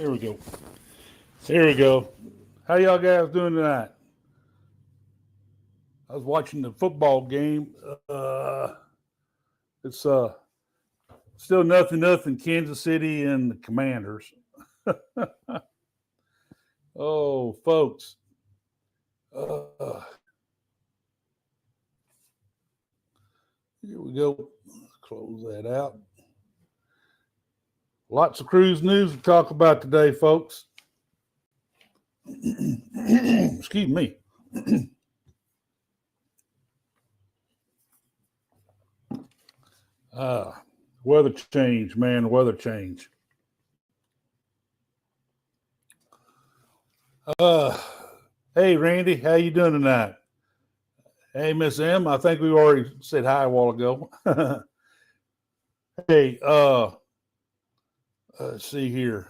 Here we go. Here we go. How y'all guys doing tonight? I was watching the football game. It's still nothing. Kansas City and the Commanders. Oh, folks. Here we go. Let's close that out. Lots of cruise news to talk about today, folks. Excuse me. Weather change, man. Weather change. Hey, Randy, how you doing tonight? Hey, Miss M, I think we already said hi a while ago. Hey, let's see here.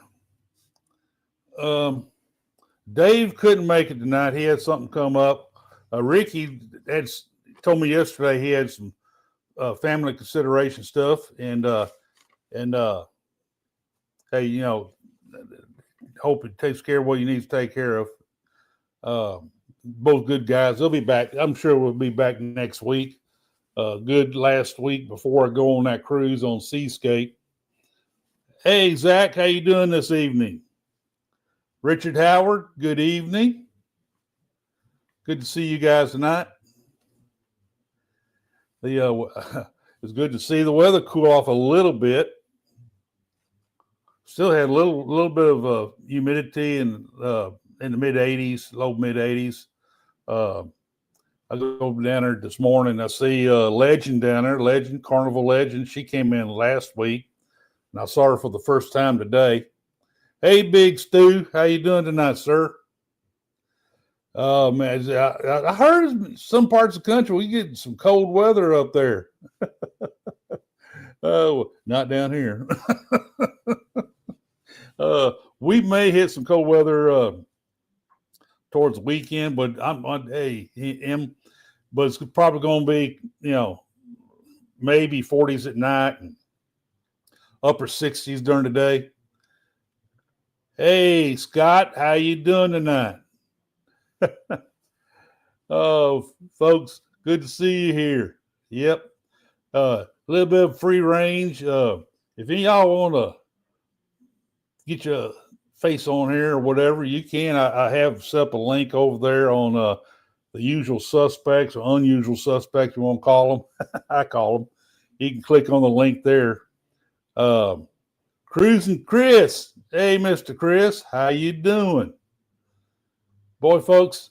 Dave couldn't make it tonight. He had something come up. Ricky had told me yesterday he had some family consideration stuff, and hey, you know, hope it takes care of what you need to take care of. Both good guys. They'll be back. I'm sure we'll be back next week. Good last week before I go on that cruise on Seascape. Hey, Zach, how you doing this evening? Richard Howard, good evening. Good to see you guys tonight. It's good to see the weather cool off a little bit. Still had a little bit of humidity in the mid 80s, low mid 80s. I go down there this morning. I see Legend down there, Legend, Carnival Legend. She came in last week, and I saw her for the first time today. Hey, Big Stu, how you doing tonight, sir? Oh, man, I heard in some parts of the country we get some cold weather up there. Oh, not down here. We may hit some cold weather towards the weekend, but but it's probably going to be, maybe 40s at night and upper 60s during the day. Hey, Scott, how you doing tonight? Oh, folks, good to see you here. Yep. A little bit of free range. If any of y'all want to get your face on here or whatever, you can. I have set up a link over there on the usual suspects or unusual suspects, you want to call them. I call them. You can click on the link there. Cruising Chris. Hey, Mr. Chris, how you doing? Boy, folks,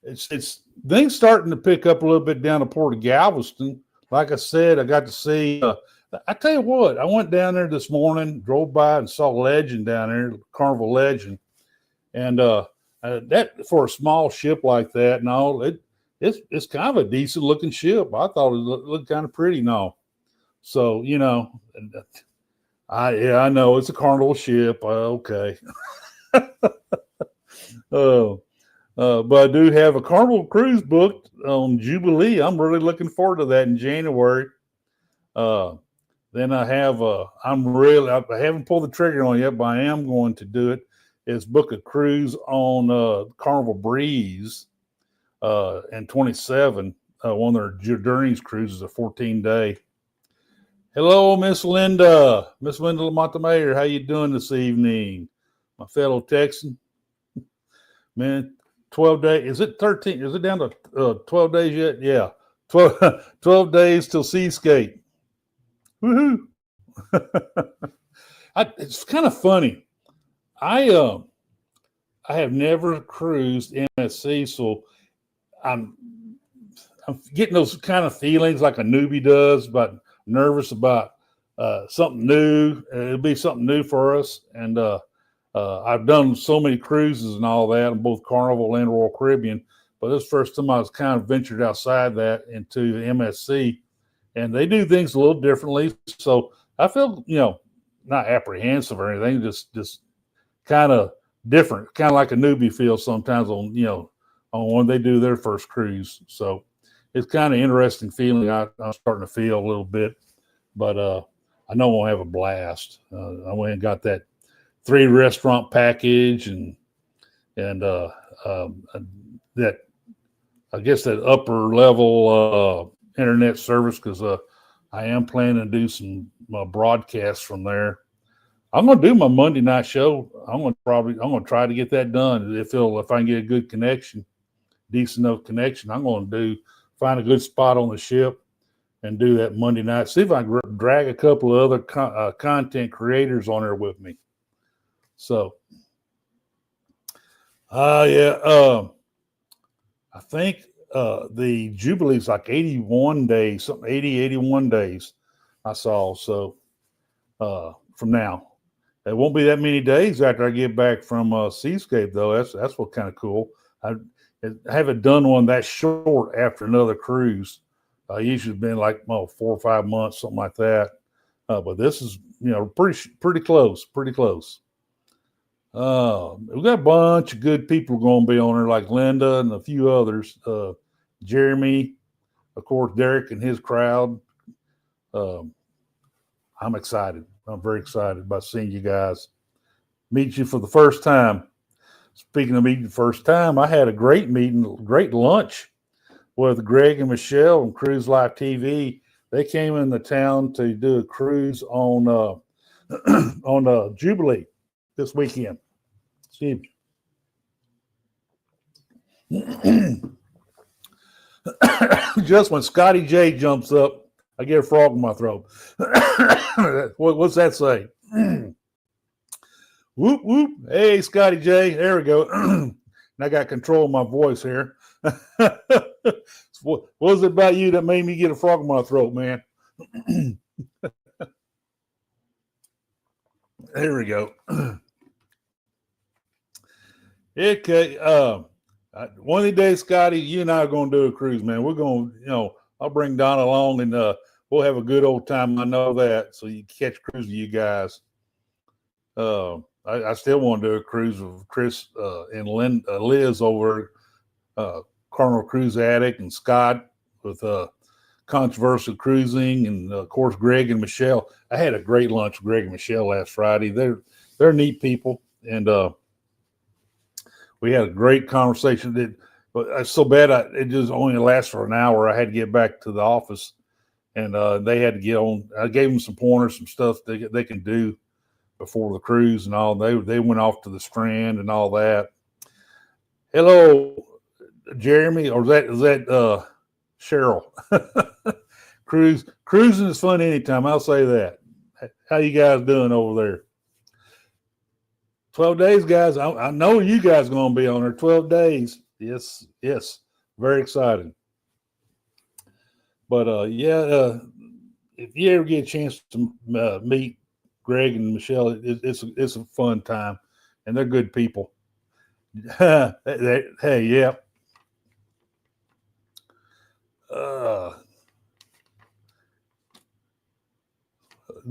it's things starting to pick up a little bit down to Port of Galveston. Like I said, I got to see. I tell you what, I went down there this morning, drove by and saw Legend down there, Carnival Legend, and that for a small ship like that, no, it's kind of a decent looking ship. I thought it looked kind of pretty, no. So I know it's a Carnival ship. Okay. But I do have a Carnival cruise booked on Jubilee. I'm really looking forward to that in January. Then I have I haven't pulled the trigger on it yet, but I am going to do it. Is book a cruise on Carnival Breeze in 27. One of their Journeys cruises, a 14-day. Hello, Miss Linda Montemayor. How you doing this evening, my fellow Texan? Man, 12 days. Is it 13? Is it down to 12 days yet? Yeah, 12 days till Seascape. Woohoo! It's kind of funny. I have never cruised MSC, so I'm getting those kind of feelings like a newbie does, but nervous about something new. It'll be something new for us, and I've done so many cruises and all that on both Carnival and Royal Caribbean, but this first time I was kind of ventured outside that into MSC, and they do things a little differently. So I feel, not apprehensive or anything, just kind of different, kind of like a newbie feels sometimes on when they do their first cruise. So it's kind of interesting feeling I'm starting to feel a little bit, but I know I'm gonna have a blast. I went and got that 3 restaurant package and that, I guess, that upper level internet service, because I am planning to do some broadcasts from there. I'm gonna do my Monday night show. I'm gonna try to get that done. If I can get a good connection, decent enough connection, I'm gonna find a good spot on the ship and do that Monday night. See if I can drag a couple of other content creators on there with me. So, I think the Jubilee's like 81 days, something 80, 81 days I saw. So from now, it won't be that many days after I get back from Seascape, though. That's what kind of cool. I haven't done one that short after another cruise. Usually been like 4 or 5 months, something like that. But this is, pretty close. We've got a bunch of good people going to be on there, like Linda and a few others. Jeremy, of course, Derek and his crowd. I'm excited. I'm very excited about seeing you guys. Meet you for the first time. Speaking of meeting the first time, I had a great lunch with Greg and Michelle on Cruise Life TV. They came into town to do a cruise on Jubilee this weekend. Excuse me. Just when Scotty J jumps up, I get a frog in my throat. What's that say? Whoop, whoop. Hey, Scotty J. There we go. And I got control of my voice here. What was it about you that made me get a frog in my throat, man? There we go. Okay. One of these days, Scotty, you and I are going to do a cruise, man. We're going to, I'll bring Donna along and we'll have a good old time. I know that. So you catch a cruise with you guys. I still want to do a cruise with Chris and Liz over Carnival Cruise Addict, and Scott with Controversial Cruising, and of course Greg and Michelle. I had a great lunch with Greg and Michelle last Friday. They're neat people, and we had a great conversation. But it's so bad it just only lasts for an hour. I had to get back to the office, and they had to get on. I gave them some pointers, some stuff they can do before the cruise and all. They went off to the Strand and all that. Hello, Jeremy, or is that Cheryl? Cruising is fun anytime. I'll say that. How you guys doing over there? 12 days, guys. I know you guys are going to be on there. 12 days. Yes. Very exciting. But if you ever get a chance to meet Greg and Michelle, it's a fun time, and they're good people. Hey, yeah.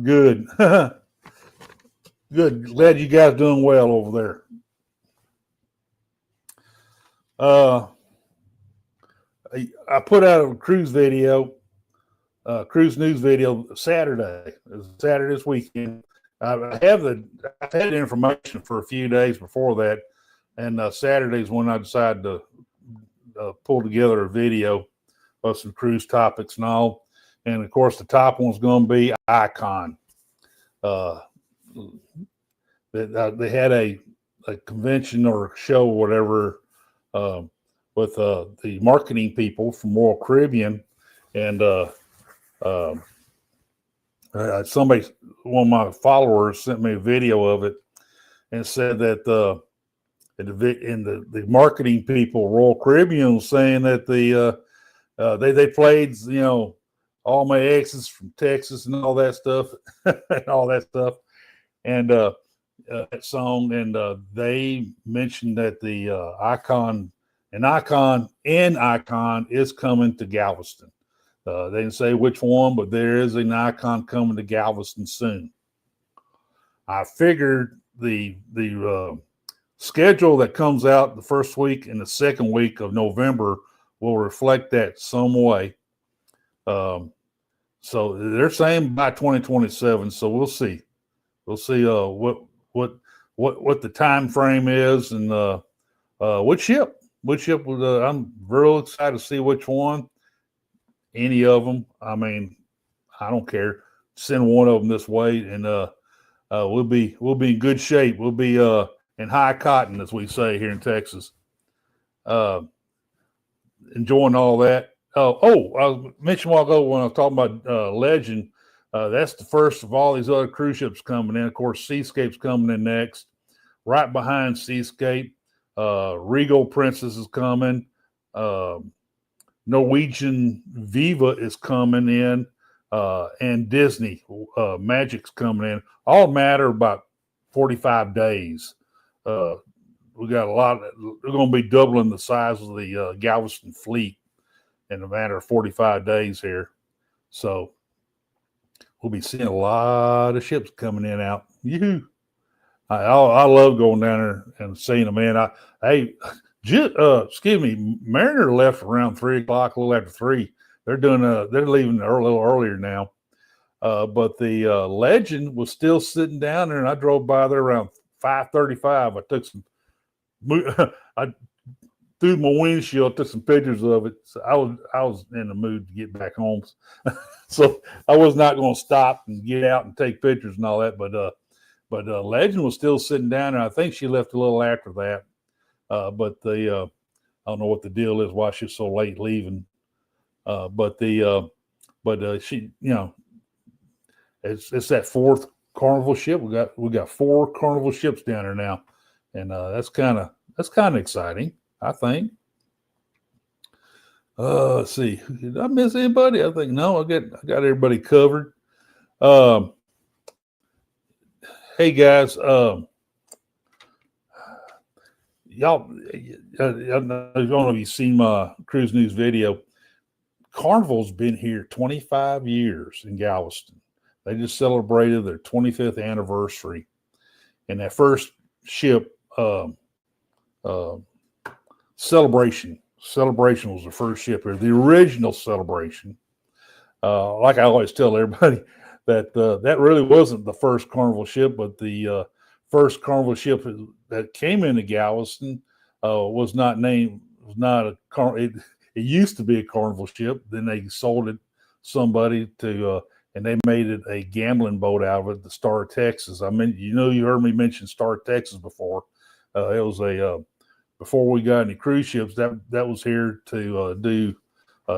Good. Good. Glad you guys doing well over there. I put out a cruise video, cruise news video Saturday. It was Saturday this weekend. I've had the information for a few days before that, and Saturday's when I decided to pull together a video of some cruise topics and all. And of course, the top one's going to be Icon. They had a convention or a show or whatever with the marketing people from Royal Caribbean, and somebody, one of my followers, sent me a video of it and said that the marketing people, Royal Caribbean, was saying that they played, all my exes from Texas and all that stuff, and that song, and they mentioned that the Icon is coming to Galveston. They didn't say which one, but there is an Icon coming to Galveston soon. I figured the schedule that comes out the first week and the second week of November will reflect that some way. So they're saying by 2027. So we'll see. We'll see what the time frame is and which ship. Which ship was? I'm real excited to see which one. Any of them. I mean, I don't care. Send one of them this way, and we'll be in good shape. We'll be in high cotton, as we say here in Texas. Enjoying all that. I mentioned a while ago when I was talking about Legend. That's the first of all these other cruise ships coming in. Of course, Seascape's coming in next. Right behind Seascape, Regal Princess is coming. Norwegian Viva is coming in, and Disney Magic's coming in. All matter about 45 days. We got a lot. We're going to be doubling the size of the Galveston fleet in a matter of 45 days here. So we'll be seeing a lot of ships coming in and out. Yoo-hoo. I love going down there and seeing them, man. Excuse me, Mariner left around 3 o'clock, a little after 3. They're leaving a little earlier now. But the Legend was still sitting down there, and I drove by there around 5:35. I took I through my windshield, took some pictures of it. So I was in the mood to get back home. So I was not going to stop and get out and take pictures and all that. But Legend was still sitting down there. I think she left a little after that. But I don't know what the deal is, why she's so late leaving. But she, it's that fourth Carnival ship. We got 4 Carnival ships down there now, and that's kind of exciting, I think. Let's see, did I miss anybody? I think no. I got everybody covered. Hey guys, y'all, I don't know if you've seen my Cruise News video. Carnival's been here 25 years in Galveston. They just celebrated their 25th anniversary. And that first ship, Celebration was the first ship here, the original Celebration. Like I always tell everybody, that really wasn't the first Carnival ship, but the first Carnival ship that came into Galveston was not a Carnival. It used to be a Carnival ship. Then they sold it somebody to, and they made it a gambling boat out of it, the Star Texas. I mean, you heard me mention Star Texas before. It was before we got any cruise ships, that was here to do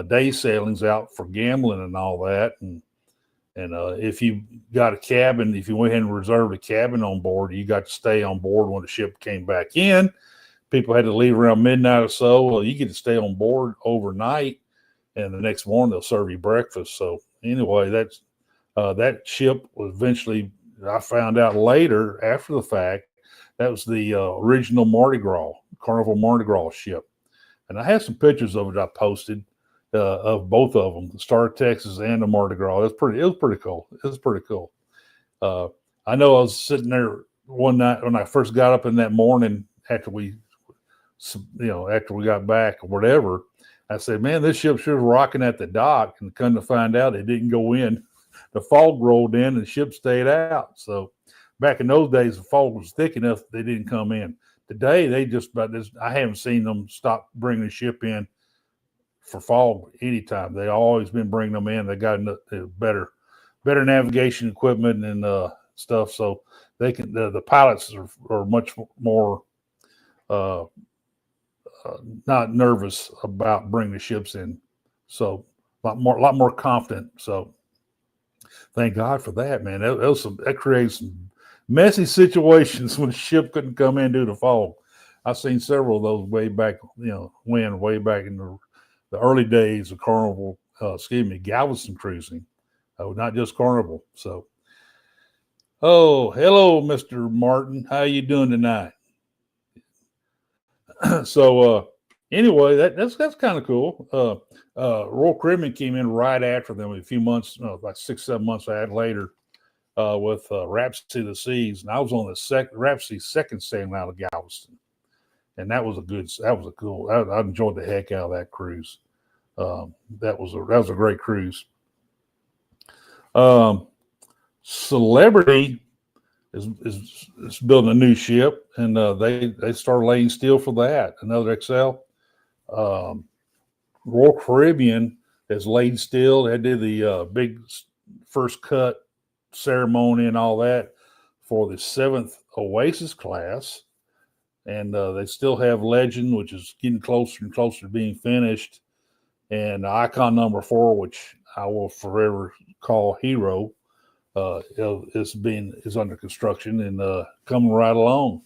day sailings out for gambling and all that. And if you got a cabin, if you went ahead and reserved a cabin on board, you got to stay on board when the ship came back in. People had to leave around midnight or so. Well, you get to stay on board overnight, and the next morning they'll serve you breakfast. So anyway, that ship was eventually, I found out later after the fact, that was the original Carnival Mardi Gras ship. And I have some pictures of it I posted. Of both of them, the Star Texas and the Mardi Gras. It was pretty cool. I know I was sitting there one night when I first got up in that morning after we got back or whatever. I said, man, this ship sure was rocking at the dock, and come to find out it didn't go in. The fog rolled in and the ship stayed out. So back in those days, the fog was thick enough they didn't come in. Today, I haven't seen them stop bringing the ship in for fog anytime. They always been bringing them in. They got better navigation equipment and stuff, so they can. The pilots are much more not nervous about bringing the ships in. So a lot more confident. So thank God for that, man. That creates some messy situations when the ship couldn't come in due to fog. I've seen several of those way back in the early days of Carnival, Galveston cruising, not just Carnival. So, hello, Mr. Martin. How you doing tonight? So, anyway, that's kind of cool. Royal Caribbean came in right after them a few months, like 6-7 months later, with Rhapsody of the Seas, and I was on the Rhapsody's second sailing out of Galveston. And that was a cool. I enjoyed the heck out of that cruise. That was a great cruise. Celebrity is building a new ship, and they start laying steel for that. Another Excel. Royal Caribbean has laid steel. They did the big first cut ceremony and all that for the 7th Oasis class. And they still have Legend, which is getting closer and closer to being finished. And Icon number 4, which I will forever call Hero, is under construction and coming right along.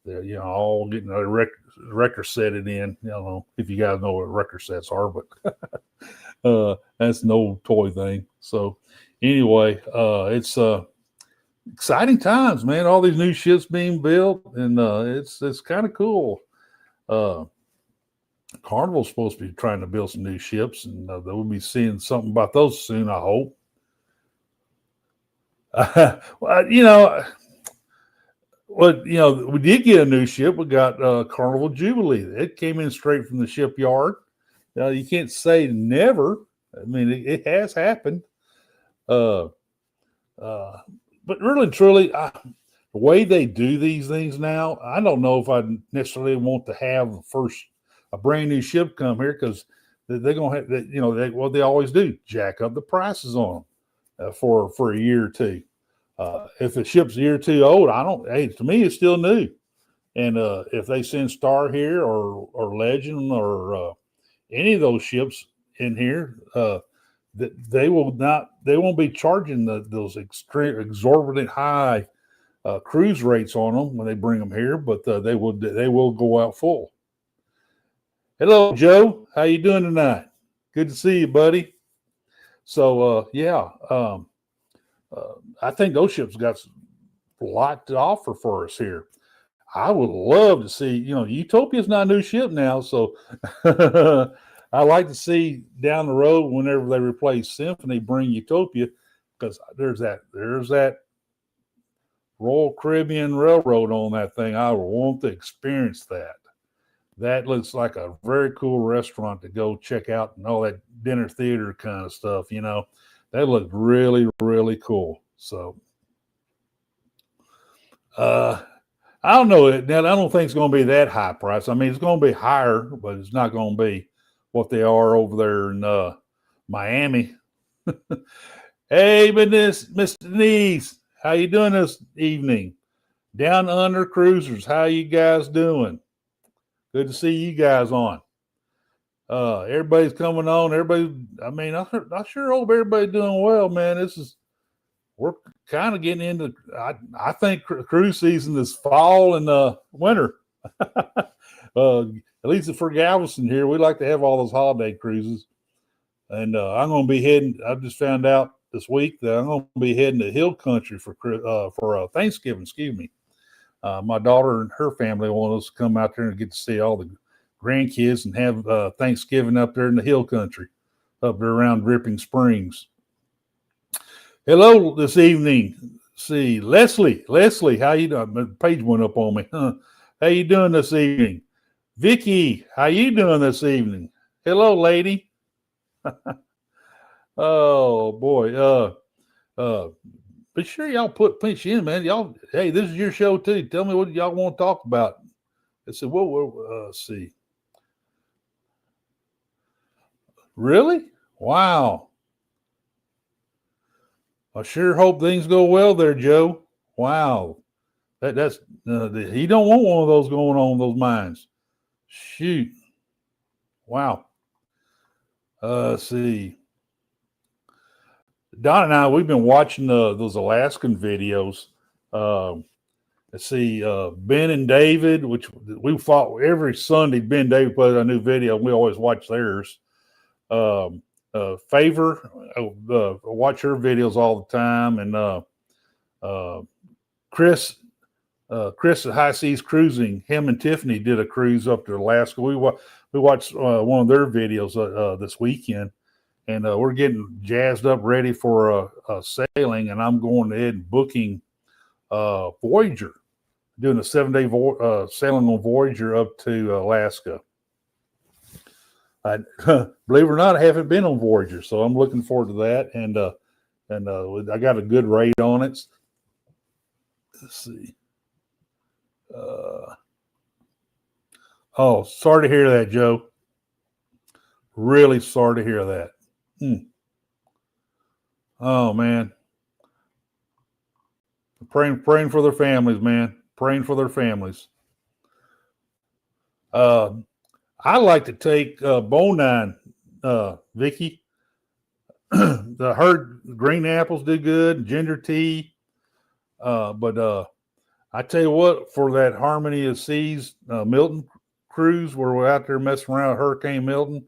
They're all getting a record set it in. I don't know if you guys know what record sets are, but that's an old toy thing. So anyway, it's exciting times, man. All these new ships being built, and it's kind of cool. Carnival's supposed to be trying to build some new ships, and we'll be seeing something about those soon, I hope. We did get a new ship. We got Carnival Jubilee. It came in straight from the shipyard. You can't say never. I mean, it has happened. But really and truly, the way they do these things now, I don't know if I necessarily want to have a brand new ship come here, because they're going to have, what they always do, jack up the prices on them for a year or two. If the ship's a year or two old, to me, it's still new. And if they send Star here or Legend or any of those ships in here, they won't be charging those extreme exorbitant high cruise rates on them when they bring them here, but they will go out full. Hello, Joe. How you doing tonight? Good to see you, buddy. So I think those ships got a lot to offer for us here. I would love to see, Utopia's not a new ship now, so I like to see down the road, whenever they replace Symphony, bring Utopia, because there's that Royal Caribbean Railroad on that thing. I want to experience that. That looks like a very cool restaurant to go check out, and all that dinner theater kind of stuff. That looked really, really cool. So, I don't know. Now, I don't think it's going to be that high price. I mean, it's going to be higher, but it's not going to be what they are over there in Miami. Hey, Mr. Denise, how you doing this evening? Down Under Cruisers, how you guys doing? Good to see you guys on. Everybody's coming on. I sure hope everybody's doing well, man. We're kind of getting into, I think cruise season is fall and winter. At least for Galveston here, we like to have all those holiday cruises. And I'm going to be heading, I just found out this week that I'm going to be heading to Hill Country for Thanksgiving, excuse me. My daughter and her family want us to come out there and get to see all the grandkids and have Thanksgiving up there in the Hill Country, up there around Dripping Springs. Hello this evening. See, Leslie, how you doing? The page went up on me. How you doing this evening? Vicky, how you doing this evening? Hello, lady. Oh boy. Be sure y'all pinch in, man. Y'all, hey, this is your show too. Tell me what y'all want to talk about. I said, let's see. Really? Wow. I sure hope things go well there, Joe. Wow. That's he don't want one of those going on those mines. Shoot. Wow. Let's see. Don and I, we've been watching those Alaskan videos. Let's see, Ben and David, which we fought every Sunday. Ben and David put out a new video, and we always watch theirs. Favor, watch her videos all the time, and Chris at High Seas Cruising, him and Tiffany did a cruise up to Alaska. We watched one of their videos this weekend, and we're getting jazzed up, ready for a sailing. And I'm going ahead and booking Voyager, doing a 7-day sailing on Voyager up to Alaska. Believe it or not, I haven't been on Voyager, so I'm looking forward to that. And and I got a good rate on it. Let's see. Oh, sorry to hear that, Joe. Really sorry to hear that. Oh man, praying for their families, man. Praying for their families. I like to take Bonine, Vicky. The herd green apples do good, ginger tea. But I tell you what, for that Harmony of Seas Milton cruise where we're out there messing around with Hurricane Milton,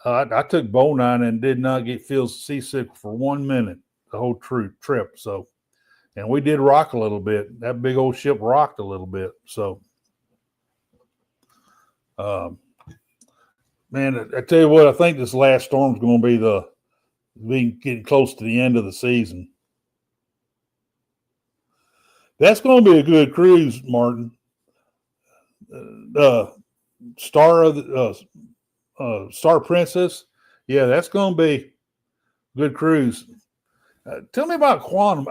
I took Bonine and did not feel seasick for 1 minute the whole trip. So, and we did rock a little bit. That big old ship rocked a little bit. So, man, I tell you what, I think this last storm's going to be getting close to the end of the season. That's going to be a good cruise, Martin. Star Princess, yeah, that's going to be a good cruise. Tell me about Quantum.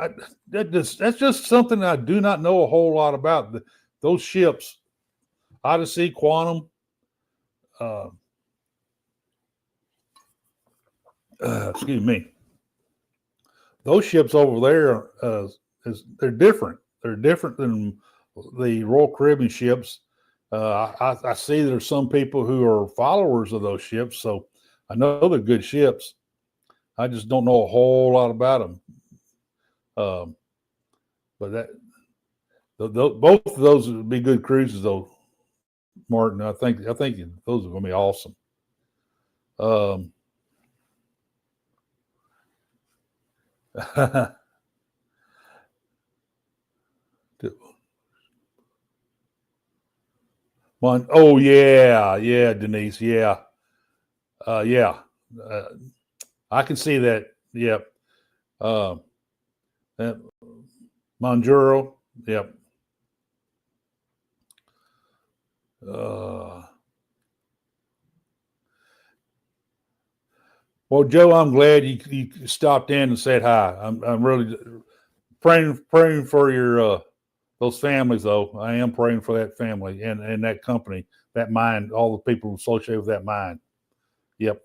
That's just something I do not know a whole lot about. Those ships, Odyssey, Quantum. Excuse me. Those ships over there, they're different. They're different than the Royal Caribbean ships. I see there's some people who are followers of those ships, so I know they're good ships. I just don't know a whole lot about them. But both of those would be good cruises, though, Martin. I think those are going to be awesome. Oh yeah, Denise, yeah. I can see that. Yep. Monjuro, yep. Well, Joe, I'm glad you stopped in and said hi. I'm really praying for your those families, though. I am praying for that family and that company, that mine, all the people associated with that mine. Yep.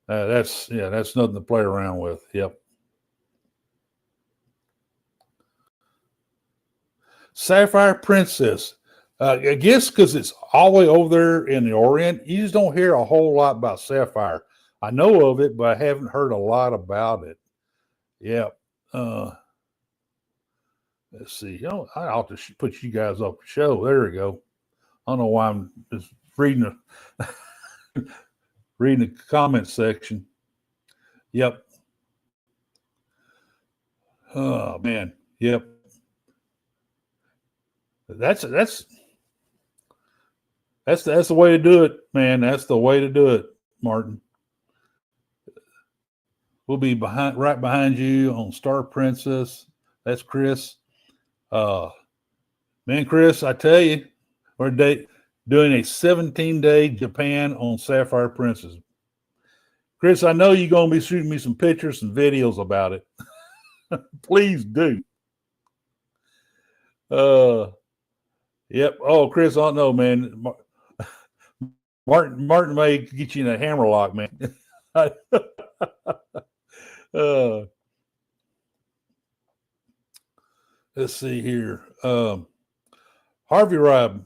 That's nothing to play around with. Yep. Sapphire Princess. I guess because it's all the way over there in the Orient, you just don't hear a whole lot about Sapphire. I know of it, but I haven't heard a lot about it. Yep. Let's see. I ought to put you guys up the show. There we go. I don't know why I'm just reading reading the comment section. Yep. Oh man. Yep. That's the way to do it, man. That's the way to do it, Martin. We'll be right behind you on Star Princess. That's Chris. Man, Chris, I tell you, we're doing a 17-day Japan on Sapphire Princess. Chris, I know you're going to be shooting me some pictures and videos about it. Please do. Yep. Oh, Chris, I don't know, man. Martin may get you in a hammerlock, man. Let's see here. Harvey Rob.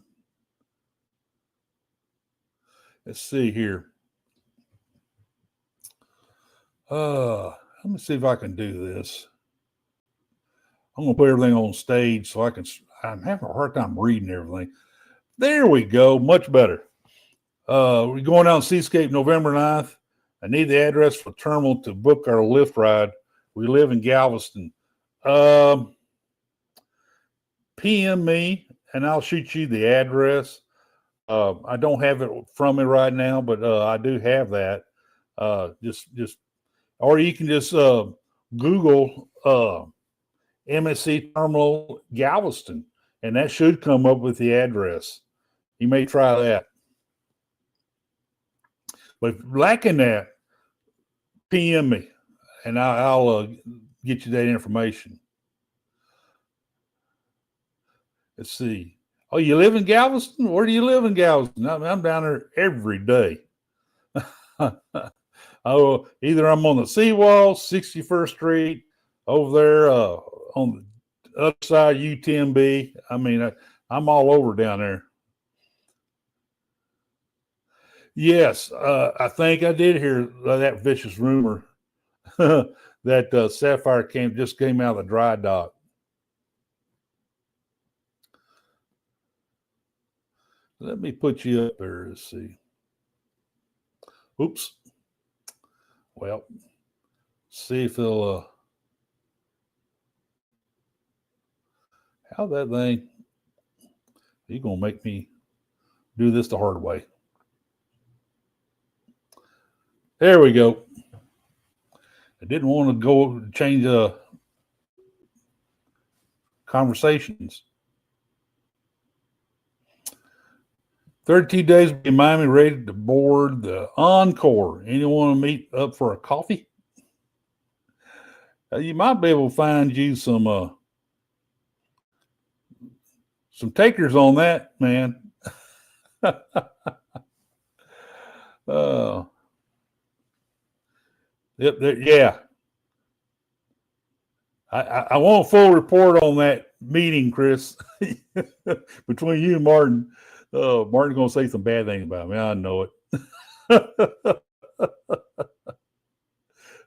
Let's see here. Let me see if I can do this. I'm going to put everything on stage so I'm having a hard time reading everything. There we go. Much better. We're going out on Seascape November 9th. I need the address for terminal to book our lift ride. We live in Galveston. PM me and I'll shoot you the address. I don't have it from me right now, but I do have that. Or you can just Google MSC Terminal Galveston, and that should come up with the address. You may try that. But lacking that, PM me. and I'll get you that information. Let's see. Oh, you live in Galveston? Where do you live in Galveston? I'm down there every day. Oh, either I'm on the seawall, 61st Street, over there on the other side, U10B. I mean, I'm all over down there. Yes, I think I did hear that vicious rumor that Sapphire just came out of the dry dock. Let me put you up there. Let's see. Oops. Well, see if they'll. How that thing? You're gonna make me do this the hard way. There we go. I didn't want to go change conversations. 32 days in Miami, ready to board the Encore. Anyone want to meet up for a coffee? You might be able to find you some takers on that, man. Yep, yeah. I want a full report on that meeting, Chris, between you and Martin. Martin's going to say some bad things about me. I know it.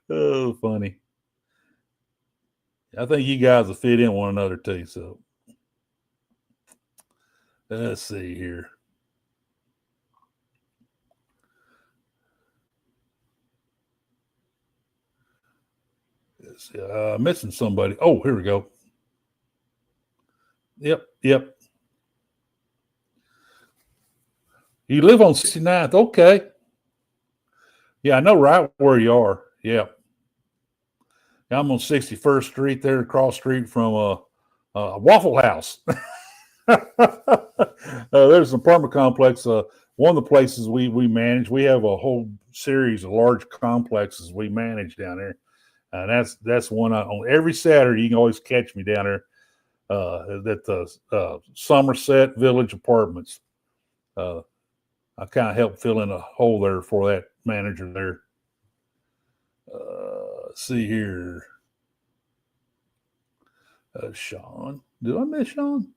Oh, funny. I think you guys will fit in one another too. So let's see here. Missing somebody. Oh, here we go. Yep. You live on 69th. Okay. Yeah, I know right where you are. Yeah. I'm on 61st Street there, across the street from a Waffle House. There's an apartment complex. One of the places we manage, we have a whole series of large complexes we manage down there. And that's one on every Saturday. You can always catch me down there at the Somerset Village Apartments. I kind of helped fill in a hole there for that manager there. Let's see here. Sean. Did I miss Sean?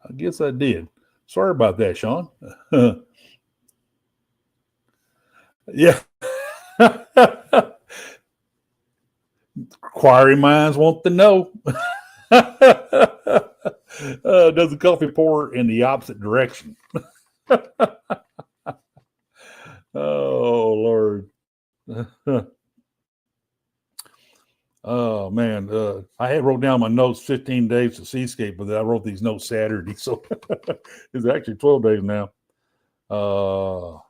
I guess I did. Sorry about that, Sean. Yeah. Inquiry minds want to know. Does the coffee pour in the opposite direction? Oh, Lord. Oh, man. I had wrote down my notes 15 days to Seascape, but I wrote these notes Saturday. So it's actually 12 days now. That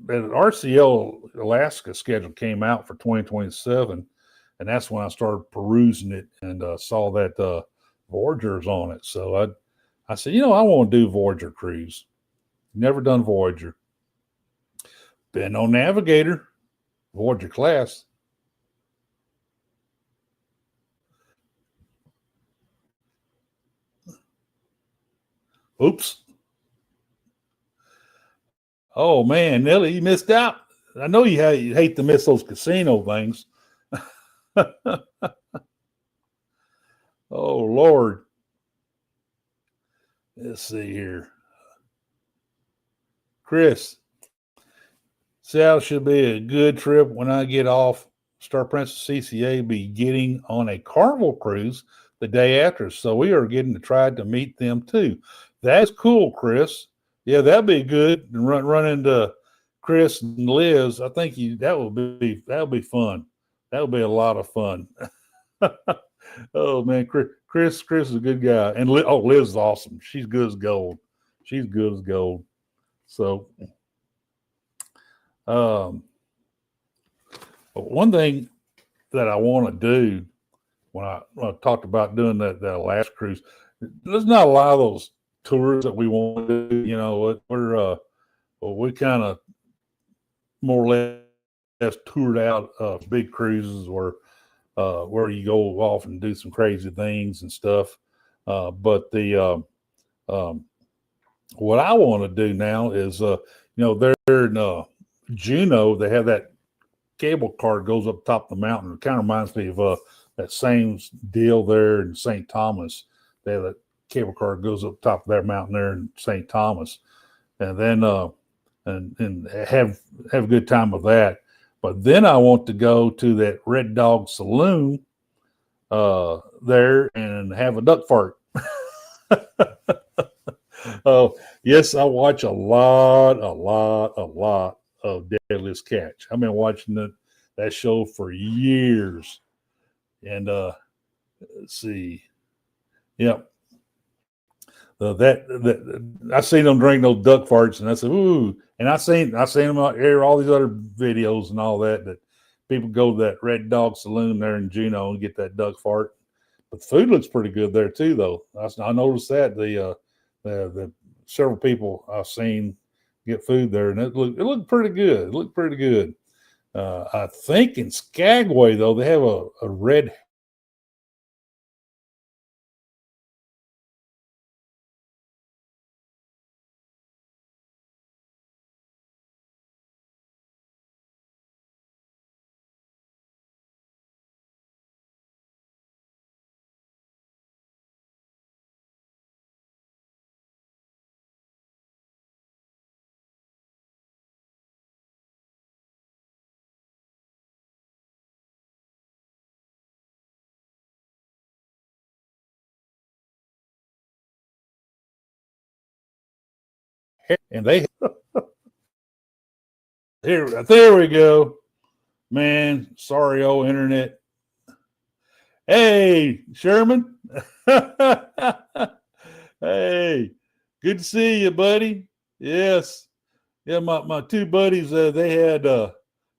RCL Alaska schedule came out for 2027, and that's when I started perusing it and saw that Voyager's on it. So I said, I want to do Voyager cruise. Never done Voyager. Been on Navigator, Voyager class. Oops. Oh, man, Nelly, you missed out. I know you hate to miss those casino things. Oh, Lord. Let's see here. Chris, South should be a good trip when I get off. Star Princess CCA be getting on a Carnival cruise the day after, so we are getting to try to meet them too. That's cool, Chris. Yeah, that'd be good. And run into Chris and Liz. I think that would be fun. That would be a lot of fun. Oh man, Chris is a good guy, and Liz is awesome. She's good as gold. She's good as gold. So, one thing that I want to do when I talked about doing that last cruise, there's not a lot of those tours that we want to do. well, we kind of more or less toured out big cruises where you go off and do some crazy things and stuff. But what I want to do now is, they're in Juneau. They have that cable car goes up top of the mountain. It kind of reminds me of that same deal there in St. Thomas. They have that cable car goes up top of that mountain there in St. Thomas, and then and have a good time with that. But then I want to go to that Red Dog Saloon there and have a duck fart. Oh, yes, I watch a lot of Deadliest Catch. I've been watching that show for years. And let's see. Yep. I seen them drink those duck farts, and I said, "Ooh!" And I seen them out here, all these other videos and all that people go to that Red Dog Saloon there in Juneau and get that duck fart. But the food looks pretty good there too, though. I noticed that the several people I've seen get food there, and it looked pretty good. It looked pretty good. I think in Skagway though they have a red. And they there we go, man. Sorry, old internet. Hey, Sherman. Hey, good to see you, buddy. Yes, yeah. My two buddies, they had,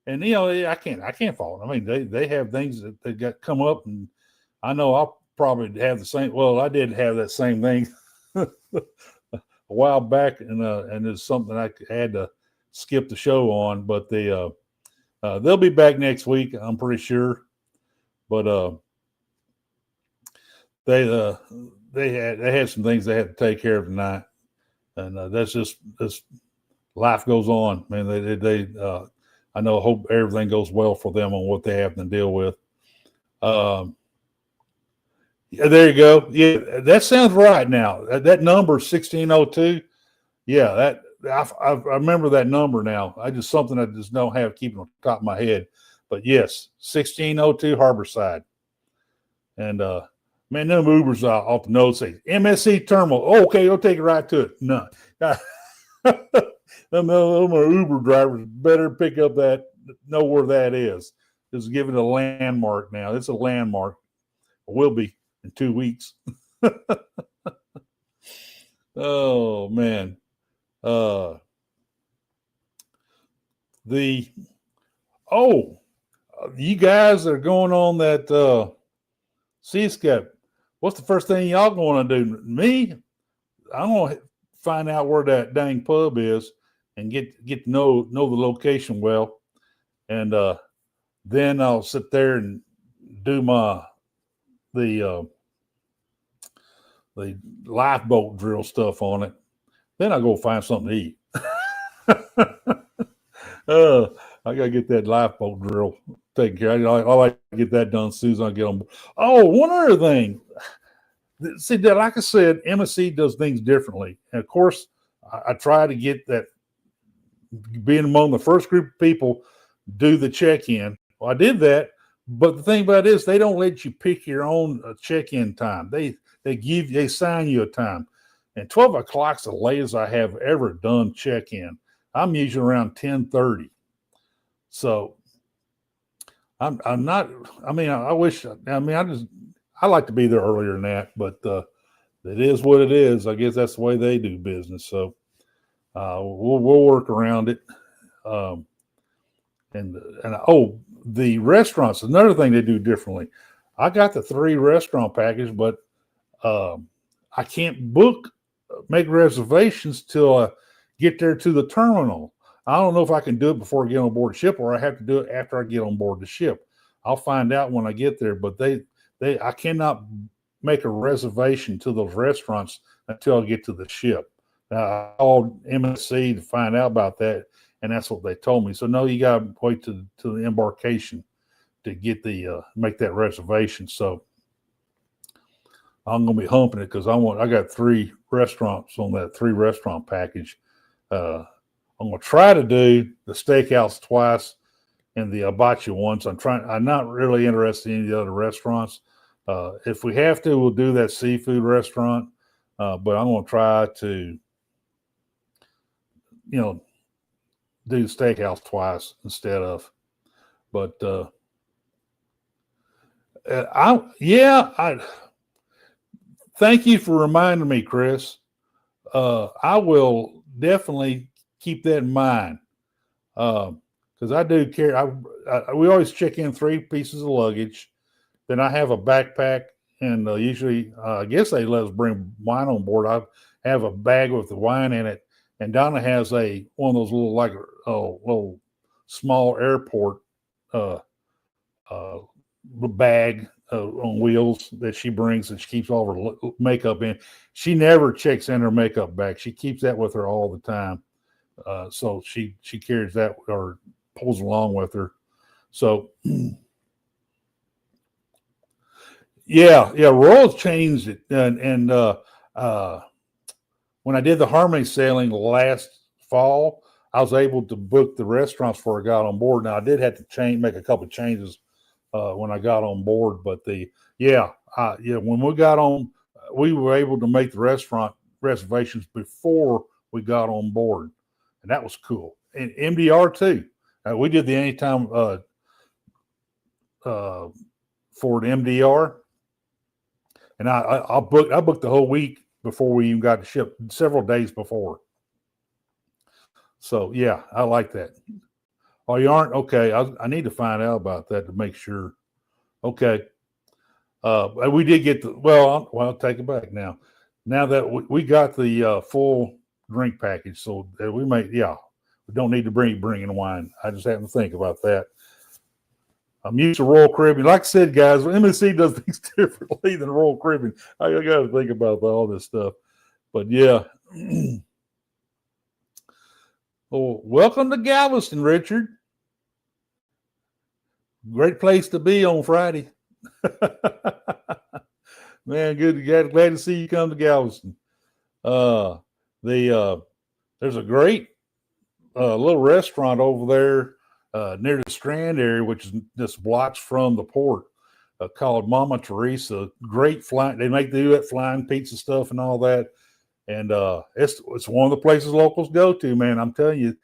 and I can't fault them. I mean, they have things that they got come up, and I know I'll probably have the same. Well, I did have that same thing a while back, and it's something I had to skip the show on. But they'll be back next week, I'm pretty sure. But they had some things they had to take care of tonight, and that's life goes on, man. I know, hope everything goes well for them on what they have to deal with. Yeah, there you go. Yeah, that sounds right. Now that number 1602. Yeah, I remember that number now. Something I just don't have keeping on top of my head. But yes, 1602 Harborside, and man, them Ubers off the nose say MSC Terminal. Oh, okay, I'll take it right to it. No, them Uber drivers better pick up know where that is. Just give it a landmark now. It's a landmark. It will be in 2 weeks. Oh man. You guys are going on that Seascape. What's the first thing y'all going to do? Me, I'm going to find out where that dang pub is and get to know the location well, and then I'll sit there and do the lifeboat drill stuff on it. Then I'll go find something to eat. I gotta get that lifeboat drill taken care of. I like to get that done as soon as I get on. Oh, one other thing. See, like I said, MSC does things differently. And of course, I try to get that, being among the first group of people, do the check-in. Well, I did that, but the thing about it is they don't let you pick your own check-in time. They assign you a time. And 12 o'clock's the latest I have ever done check-in. I'm usually around 10:30. So I'm not, I mean, I wish, I like to be there earlier than that, but it is what it is. I guess that's the way they do business. So we'll work around it. The restaurants, another thing they do differently. I got the 3 restaurant package, but I can't make reservations till I get there to the terminal. I don't know if I can do it before I get on board the ship, or I have to do it after I get on board the ship. I'll find out when I get there. But I cannot make a reservation to those restaurants until I get to the ship. I called MSC to find out about that, and that's what they told me. So no, you got to wait to the embarkation to get make that reservation. So I'm gonna be humping it because I got 3 restaurants on that 3-restaurant package. I'm gonna try to do the steakhouse twice and the hibachi once. I'm not really interested in any of the other restaurants. If we have to, we'll do that seafood restaurant. But I'm gonna try to, do the steakhouse twice instead of. But thank you for reminding me, Chris. I will definitely keep that in mind because I do carry. We always check in 3 pieces of luggage. Then I have a backpack, and usually, I guess they let us bring wine on board. I have a bag with the wine in it, and Donna has one of those little small airport bag on wheels that she brings, and she keeps all her makeup in. She never checks in her makeup bag. She keeps that with her all the time. So she carries that or pulls along with her. So Royals changed it. And when I did the Harmony sailing last fall, I was able to book the restaurants before I got on board. Now I did have to make a couple of changes when I got on board, but when we got on, we were able to make the restaurant reservations before we got on board, and that was cool. And MDR too. We did the anytime for the MDR, and I booked the whole week before we even got to ship, several days before. So yeah, I like that. Oh, you aren't? Okay. I need to find out about that to make sure. Okay. We did get I'll take it back now. Now that we got the full drink package, so we don't need to bring in wine. I just happened to think about that. I'm used to Royal Caribbean. Like I said, guys, MSC does things differently than Royal Caribbean. I got to think about all this stuff. But yeah. Well, welcome to Galveston, Richard. Great place to be on Friday. Man, good. Glad to see you come to Galveston. There's a great little restaurant over there near the Strand area, which is just blocks from the port, called Mama Teresa. Great flying. They do that flying pizza stuff and all that. And it's one of the places locals go to, man. I'm telling you.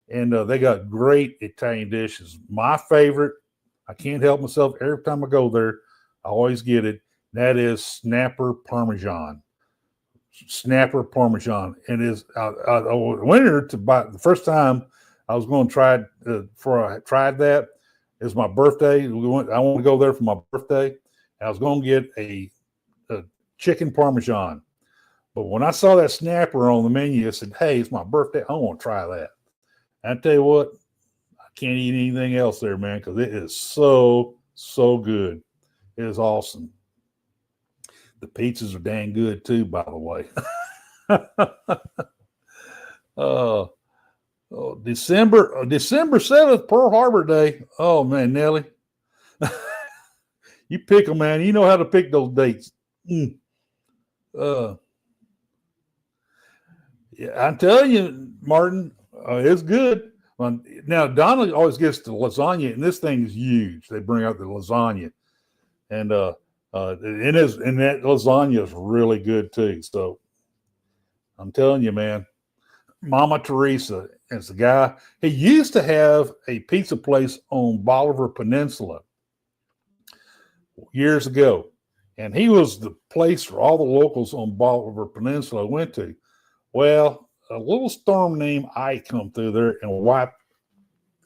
And they got great Italian dishes. My favorite, I can't help myself. Every time I go there, I always get it. That is snapper Parmesan. Snapper Parmesan. And I went there to buy the first time I was going to try before I tried that. It was my birthday. I want to go there for my birthday. I was going to get a chicken Parmesan. But when I saw that snapper on the menu, I said, hey, it's my birthday. I want to try that. And I tell you what, I can't eat anything else there, man, because it is so, so good. It is awesome. The pizzas are dang good, too, by the way. December 7th, Pearl Harbor Day. Oh, man, Nelly. You pick them, man. You know how to pick those dates. Yeah, I'm telling you, Martin, it's good. Now, Donna always gets the lasagna, and this thing is huge. They bring out the lasagna, and that lasagna is really good too. So I'm telling you, man, Mama Teresa is the guy. He used to have a pizza place on Bolivar Peninsula years ago, and he was the place where all the locals on Bolivar Peninsula went to. Well, a little storm named Ike come through there and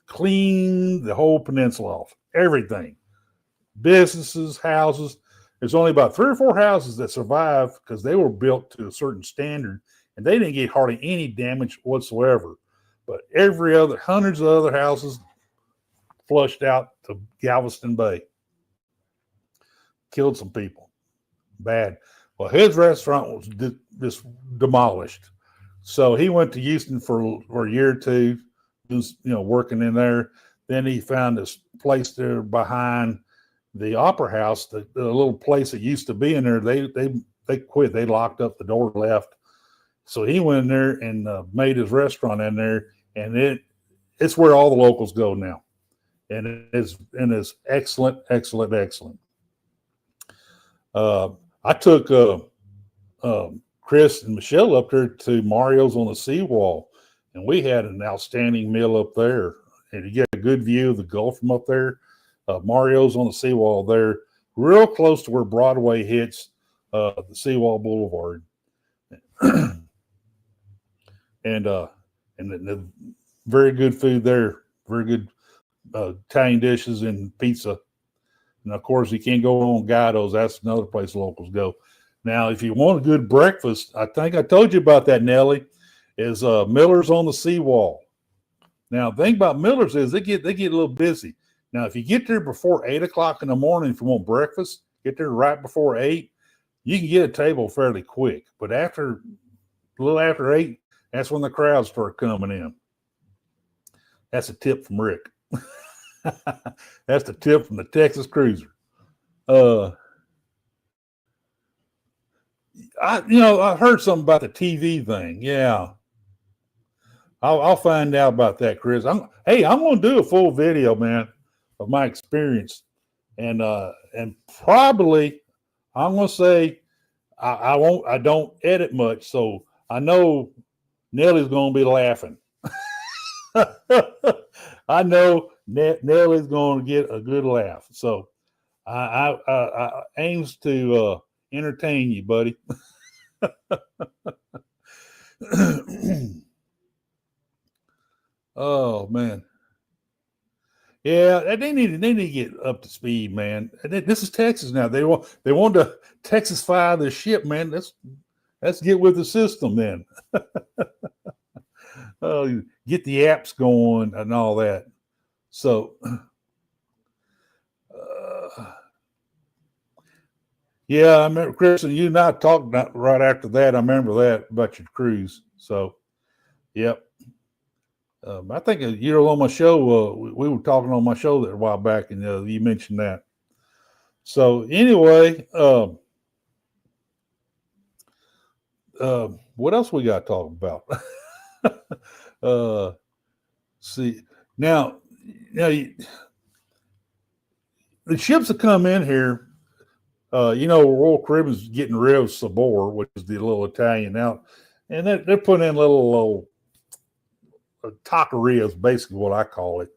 clean the whole peninsula off. Everything. Businesses, houses. There's only about 3 or 4 houses that survived because they were built to a certain standard, and they didn't get hardly any damage whatsoever. But every other, hundreds of other houses flushed out to Galveston Bay, killed some people, bad. Well, his restaurant was just demolished, so he went to Houston for a year or two, just working in there. Then he found this place there behind the Opera House, the little place that used to be in there. They quit. They locked up the door, left. So he went in there and made his restaurant in there, and it's where all the locals go now, and it's excellent, excellent, excellent. I took Chris and Michelle up there to Mario's on the seawall, and we had an outstanding meal up there. And you get a good view of the Gulf from up there. Mario's on the seawall there, real close to where Broadway hits the Seawall Boulevard. and the very good food there, very good Italian dishes and pizza. And of course, you can't go on Gatto's. That's another place locals go. Now, if you want a good breakfast, I think I told you about that, Nellie, is Miller's on the seawall. Now, the thing about Miller's is they get a little busy. Now, if you get there before 8 o'clock in the morning, if you want breakfast, get there right before 8, you can get a table fairly quick. But a little after 8, that's when the crowds start coming in. That's a tip from Rick. That's the tip from the Texas Cruiser. I heard something about the TV thing. Yeah. I'll find out about that, Chris. I'm going to do a full video, man, of my experience, and probably I'm going to say I don't edit much, so I know Nellie's going to be laughing. I know Nellie's going to get a good laugh, so I aims to entertain you, buddy. Oh man, yeah, they need to get up to speed, man. This is Texas now. They want to Texasify the ship, man. Let's get with the system then. Get the apps going and all that. So, yeah, I remember Chris and you and I talked right after that. I remember that about your cruise. So, yep. I think you're on my show. We were talking on my show there a while back, and you mentioned that. So anyway, what else we got to talk about? See, now the ships that come in here, Royal Caribbean's getting rid of Sabor, which is the little Italian out, and they're putting in little taqueria is basically what I call it.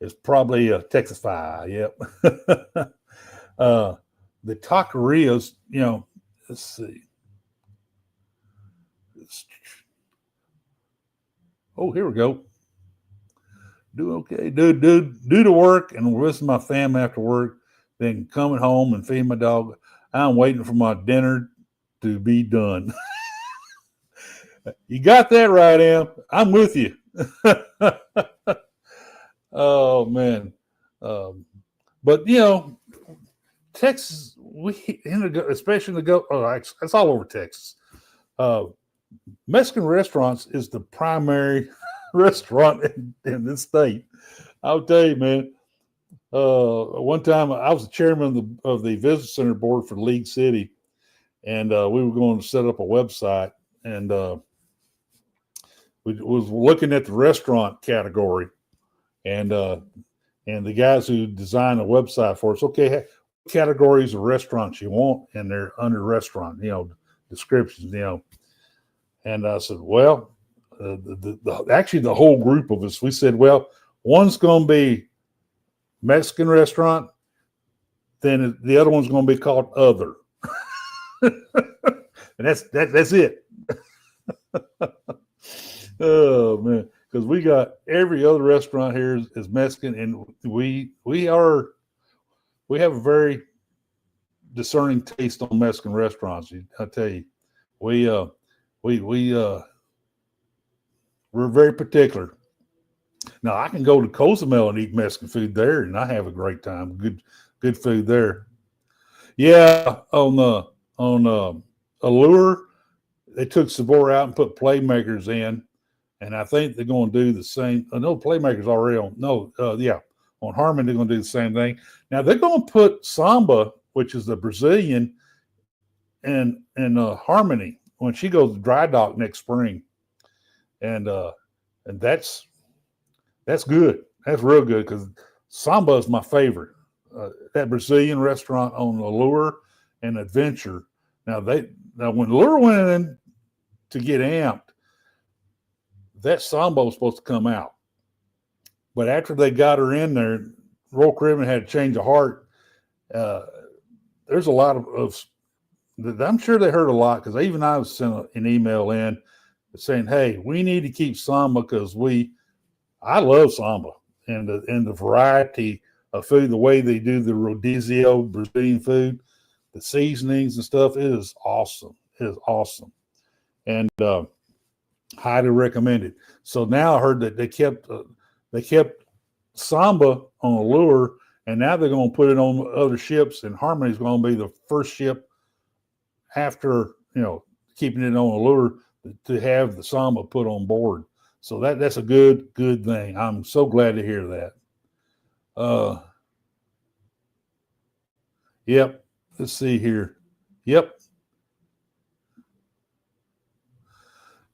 It's probably a Texas Fire. Yep. The taquerias, let's see. Oh, here we go. Do okay. Do the work and visit my family after work. Then coming home and feeding my dog. I'm waiting for my dinner to be done. You got that right, Em. I'm with you. Oh man, but Texas, especially in the Gulf. It's all over Texas. Mexican restaurants is the primary restaurant in this state. I'll tell you, man. One time I was the chairman of the visitor center board for League City, and we were going to set up a website, and we was looking at the restaurant category, and the guys who designed the website for us, okay, what categories of restaurants you want, and they're under restaurant, descriptions, and I said, well, actually the whole group of us, we said, well, one's going to be Mexican restaurant, then the other one's going to be called other, and that's it. Oh man, because we got every other restaurant here is Mexican, and we have a very discerning taste on Mexican restaurants. I tell you, we we're very particular. Now I can go to Cozumel and eat Mexican food there, and I have a great time. Good food there. Yeah, on Allure, they took Sabor out and put Playmakers in, and I think they're going to do the same. No, Playmakers already on. No, yeah, on Harmon they're going to do the same thing. Now they're going to put Samba, which is the Brazilian, in Harmony when she goes to dry dock next spring, and that's good. That's real good because Samba is my favorite. That Brazilian restaurant on Allure and Adventure. Now when Allure went in to get amped, that Samba was supposed to come out, but after they got her in there, Royal Caribbean had to change of heart. There's a lot of I'm sure they heard a lot because even I was sent an email in saying, "Hey, we need to keep Samba because I love Samba and the variety of food, the way they do the rodizio Brazilian food, the seasonings and stuff. It is awesome. It is awesome, and highly recommended." So now I heard that they kept Samba on Allure, and now they're going to put it on other ships, and Harmony is going to be the first ship after keeping it on Allure to have the Samba put on board. So that's a good thing. I'm so glad to hear that. Yep. Let's see here. Yep.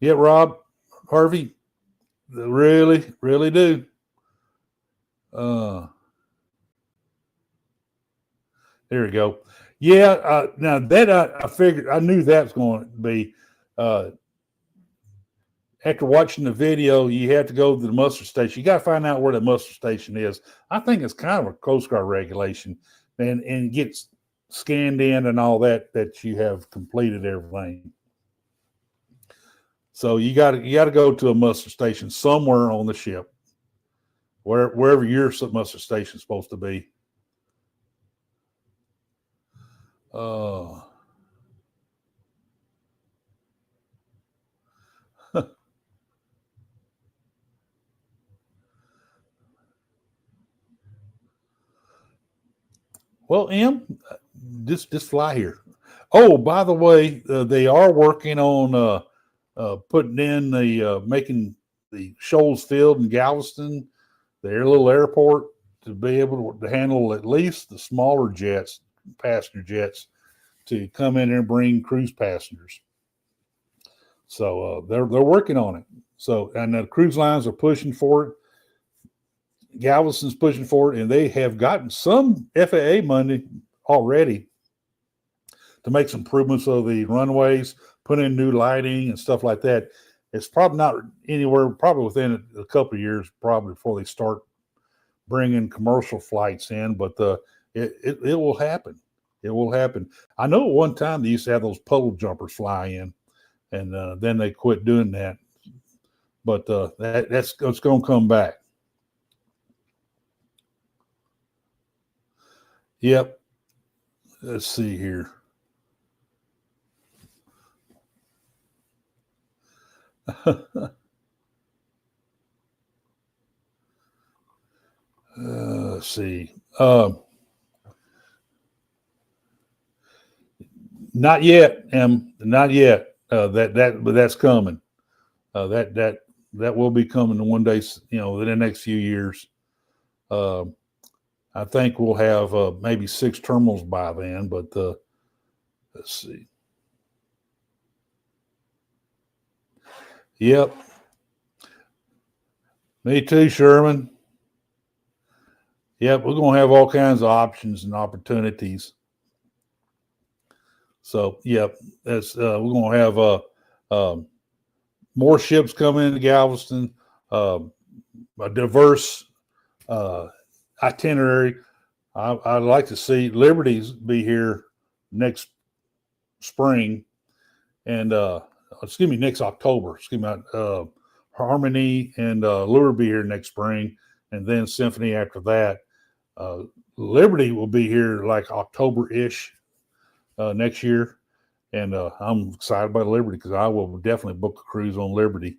Yeah, Rob, Harvey, they really, really do. There we go. Yeah. Now that I figured, I knew that was going to be. After watching the video, you have to go to the muster station. You got to find out where the muster station is. I think it's kind of a Coast Guard regulation, and gets scanned in and all that you have completed everything. So you got to go to a muster station somewhere on the ship, wherever your muster station is supposed to be. Well, just fly here. Oh, by the way, they are working on putting in making the Shoals Field in Galveston, their little airport, to be able to handle at least the smaller jets, passenger jets, to come in and bring cruise passengers. So they're working on it. So, and the cruise lines are pushing for it. Galveston's pushing for it, and they have gotten some FAA money already to make some improvements of the runways, put in new lighting and stuff like that. It's probably not anywhere, probably within a couple of years, probably before they start bringing commercial flights in, but it will happen. It will happen. I know at one time they used to have those puddle jumpers fly in, and then they quit doing that. But that's going to come back. Yep. Let's see here. Let's see. Not yet, not yet. But that's coming. That will be coming one day. In the next few years. I think we'll have maybe 6 terminals by then. But let's see. Yep. Me too, Sherman. Yep, we're going to have all kinds of options and opportunities. So, yep, that's we're going to have more ships coming into Galveston, a diverse itinerary. I'd like to see Liberties be here next spring, and next October. Harmony and Allure be here next spring, and then Symphony after that. Liberty will be here like October-ish next year, And I'm excited about Liberty because I will definitely book a cruise on Liberty.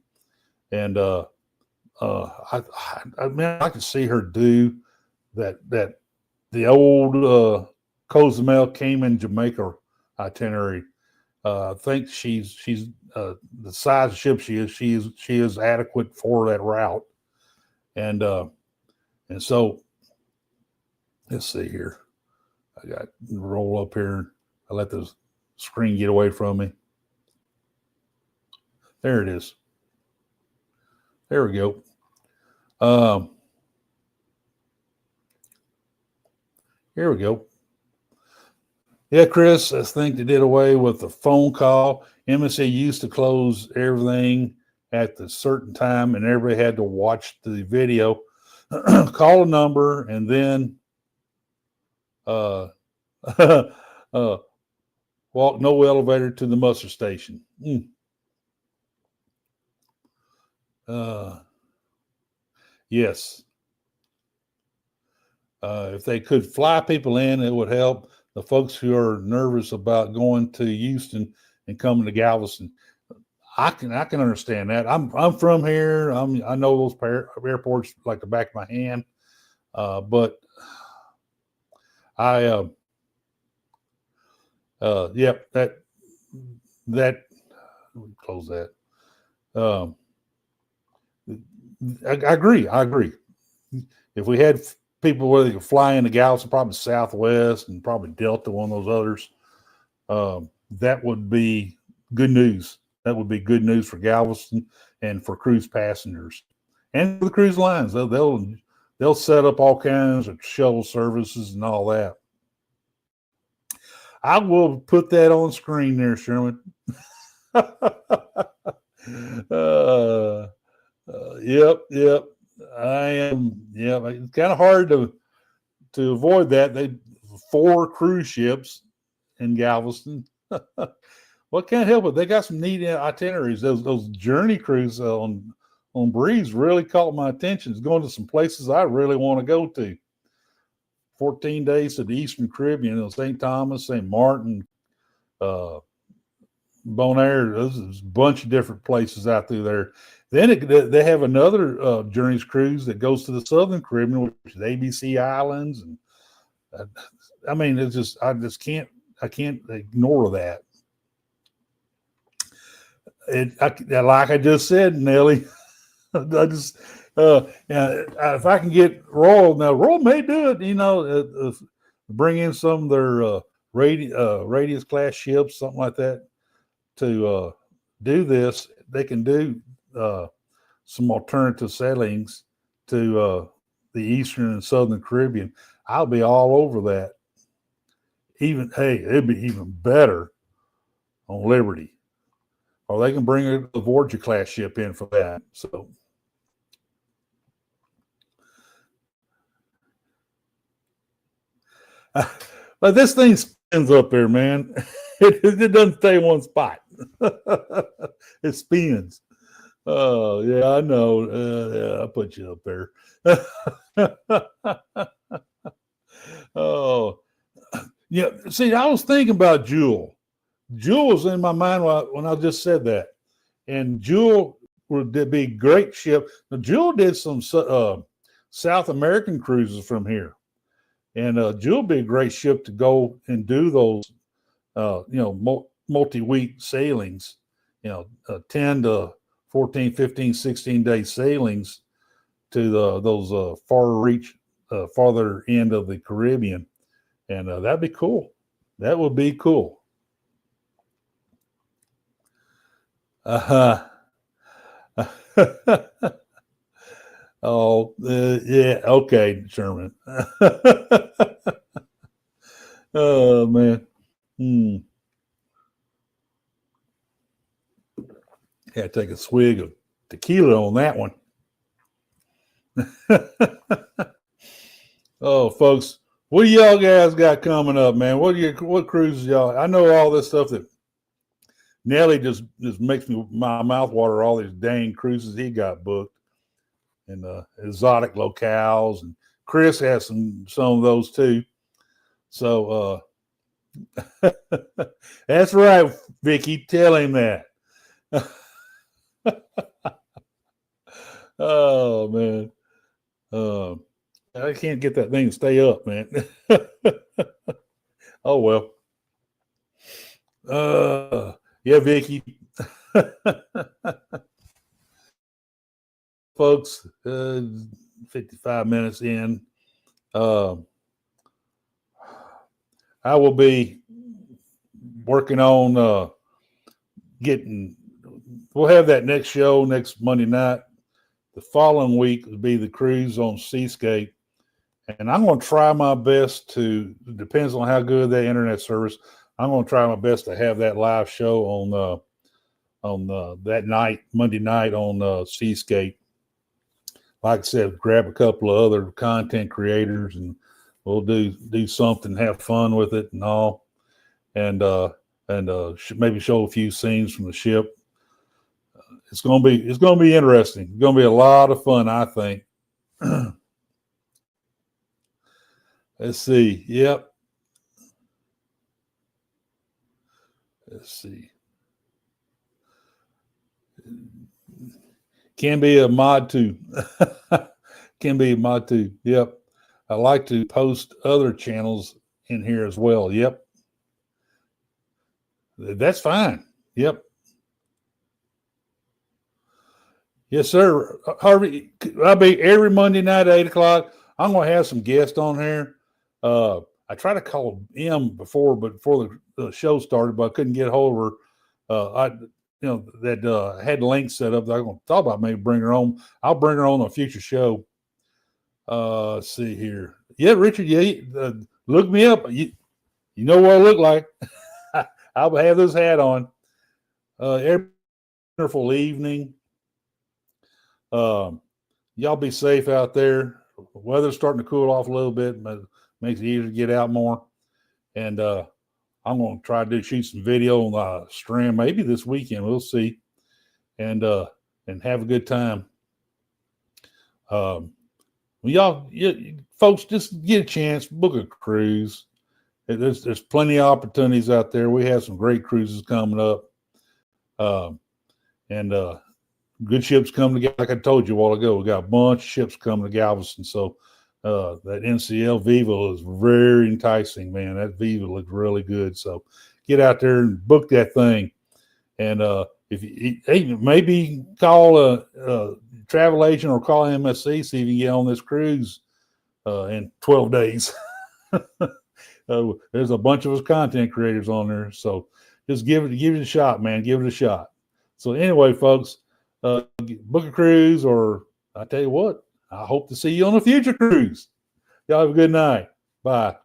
And I mean, I could see her do that the old Cozumel, Cayman, Jamaica itinerary. I think she's the size of ship she is adequate for that route. And so let's see here. I got roll up here. I let the screen get away from me. There it is. There we go. Here we go. Yeah, Chris, I think they did away with the phone call. MSC used to close everything at the certain time, and everybody had to watch the video, call a number, and then walk no elevator to the muster station. Yes. If they could fly people in, it would help the folks who are nervous about going to Houston and coming to Galveston. I can understand that. I'm from here. I know those airports like the back of my hand. But I yep, that let me close that. I agree. If we had people where they could fly into Galveston, probably Southwest and probably Delta, one of those others, that would be good news. That would be good news for Galveston and for cruise passengers and for the cruise lines. They'll set up all kinds of shuttle services and all that. I will put that on screen there, Sherman. Yep. I am. Yeah, it's kind of hard to avoid that. They 4 cruise ships in Galveston. Well, can't help it. They got some neat itineraries. Those journey cruises on Breeze really caught my attention. It's going to some places I really want to go to. 14 days to the Eastern Caribbean, St. Thomas, St. Martin, Bonaire. There's a bunch of different places out through there. Then they have another Journeys cruise that goes to the Southern Caribbean, which is ABC Islands, and I mean, it's just I can't ignore that. Like I just said, Nellie, I just if I can get Royal now, Royal may do it. Bring in some of their Radius class ships, something like that, to do this. They can do some alternative sailings to the Eastern and Southern Caribbean. I'll be all over that. It'd be even better on Liberty, or they can bring a Voyager class ship in for that. So, but this thing spins up there, man. It doesn't stay in one spot. It spins. Oh, yeah, I know. Yeah, I put you up there. Oh, yeah. See, I was thinking about Jewel. Jewel was in my mind when I just said that. And Jewel would be a great ship. Now, Jewel did some South American cruises from here. And Jewel would be a great ship to go and do those, multi-week sailings, 10 to 14, 15, 16-day sailings to those farther end of the Caribbean. And that'd be cool. That would be cool. Oh, yeah. Okay, Sherman. Oh, man. Had to take a swig of tequila on that one. Oh, folks, what do y'all guys got coming up, man? What cruises y'all? I know all this stuff that Nelly just makes my mouth water. All these dang cruises he got booked, and exotic locales, and Chris has some of those too. So That's right, Vicky. Tell him that. Oh man. I can't get that thing to stay up, man. Oh well. Yeah, Vicky. Folks, 55 minutes in. I will be working on we'll have that next show next Monday night. The following week will be the cruise on Seascape. And I'm going to try my best depends on how good that internet service, I'm going to try my best to have that live show on that night, Monday night on Seascape. Like I said, grab a couple of other content creators and we'll do something, have fun with it and all. And maybe show a few scenes from the ship. It's going to be interesting. It's going to be a lot of fun, I think. Let's see. Yep. Let's see. Can be a mod too. Can be a mod too. Yep. I like to post other channels in here as well. Yep. That's fine. Yep. Yes, sir. Harvey, I'll be every Monday night at 8 o'clock. I'm going to have some guests on here. I tried to call M before the show started, but I couldn't get a hold of her. I had the link set up. I'm going to talk about maybe bring her on. I'll bring her on a future show. Let's see here. Yeah, Richard. Yeah, look me up. You know what I look like. I'll have this hat on. Every wonderful evening. Y'all be safe out there. The weather's starting to cool off a little bit, but makes it easier to get out more. And I'm going to try to shoot some video on the stream maybe this weekend. We'll see. And have a good time. Folks, just get a chance, book a cruise. There's plenty of opportunities out there. We have some great cruises coming up. Good ships coming together. Like I told you a while ago, we got a bunch of ships coming to Galveston. So that NCL Viva is very enticing, man. That Viva looks really good. So get out there and book that thing. And maybe call a travel agent or call MSC, see if you can get on this cruise in 12 days. There's a bunch of us content creators on there. So just give it a shot, man. Give it a shot. So anyway, folks, book a cruise, or I tell you what, I hope to see you on a future cruise. Y'all have a good night. Bye.